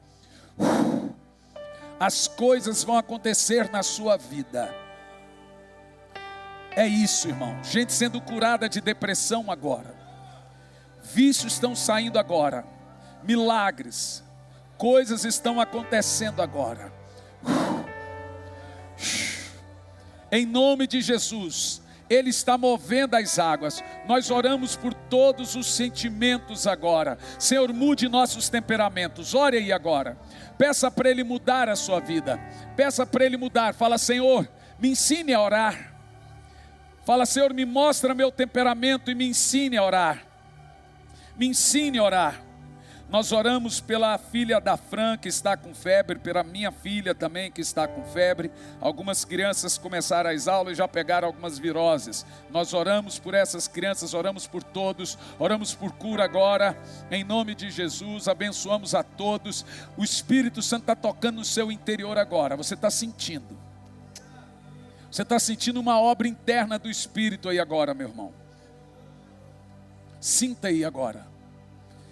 As coisas vão acontecer na sua vida. É isso, irmão. Gente sendo curada de depressão agora. Vícios estão saindo agora. Milagres. Coisas estão acontecendo agora. Em nome de Jesus. Ele está movendo as águas. Nós oramos por todos os sentimentos agora. Senhor, mude nossos temperamentos. Ore aí agora. Peça para Ele mudar a sua vida. Peça para Ele mudar. Fala, Senhor, me ensine a orar. Fala, Senhor, me mostra meu temperamento e me ensine a orar. Me ensine a orar. Nós oramos pela filha da Fran que está com febre, pela minha filha também que está com febre. Algumas crianças começaram as aulas e já pegaram algumas viroses. Nós oramos por essas crianças, oramos por todos, oramos por cura agora, em nome de Jesus, abençoamos a todos. O Espírito Santo está tocando no seu interior agora, você está sentindo. Você está sentindo uma obra interna do Espírito aí agora, meu irmão. Sinta aí agora.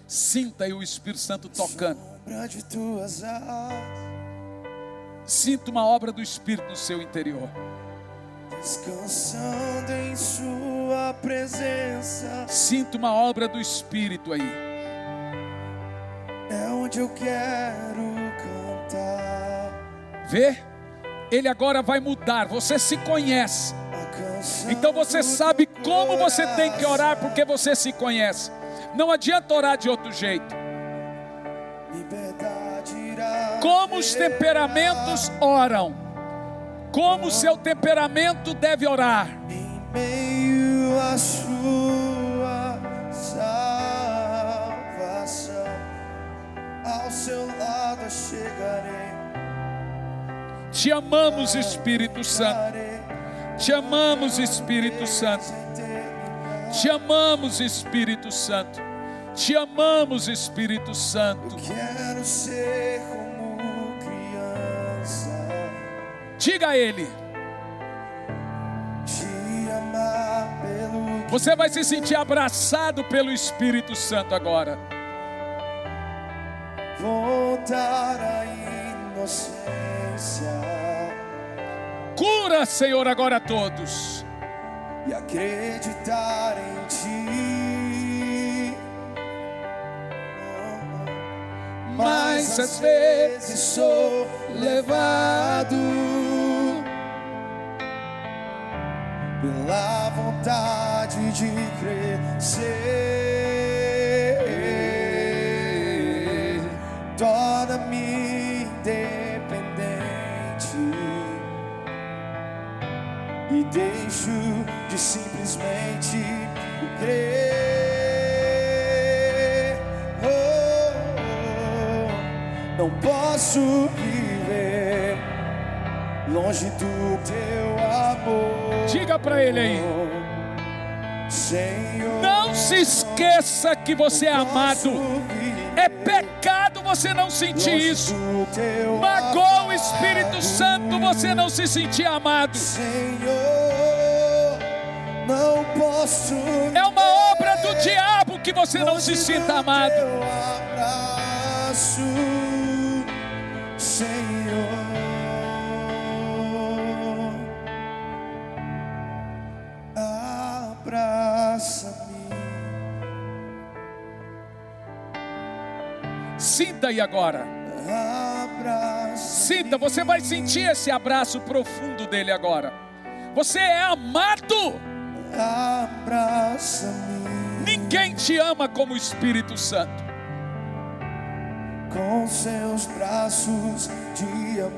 Sinta aí o Espírito Santo tocando. Sinta uma obra do Espírito no seu interior. Descansando em sua presença. Sinta uma obra do Espírito aí. É onde eu quero cantar. Vê? Ele agora vai mudar. Você se conhece. Então você sabe como você tem que orar, porque você se conhece. Não adianta orar de outro jeito. Como os temperamentos oram. Como o seu temperamento deve orar. Em meio à sua salvação, ao seu lado chegarei. Te amamos, Espírito Santo. Te amamos, Espírito Santo. Te amamos, Espírito Santo. Te amamos, Espírito Santo. Eu quero ser como criança. Diga a Ele. Te amar pelo. Você vai se sentir abraçado pelo Espírito Santo agora. Voltar à inocência. Cura, Senhor, agora a todos. E acreditar em Ti. imensas vezes sou levado pela vontade de crescer, torna-me independente e deixo de simplesmente crer. Não posso viver longe do teu amor. Diga para ele aí. Senhor, Não se esqueça que você é amado. É pecado você não sentir isso. Magoa o Espírito Santo você não se sentir amado. Senhor, não posso. É uma obra do diabo que você não se sinta amado. Teu abraço, Senhor. Abraça-me. Sinta aí agora. Sinta, você vai sentir esse abraço profundo dele agora. Você é amado. Abraça-me Ninguém te ama como o Espírito Santo. com seus braços de amor.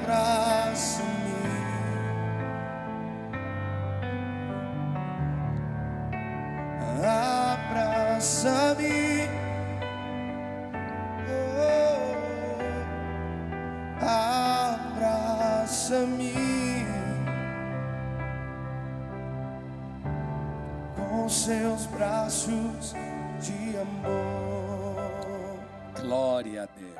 Abraça-me abraça-me, abraça-me com seus braços de amor. Glória a Deus.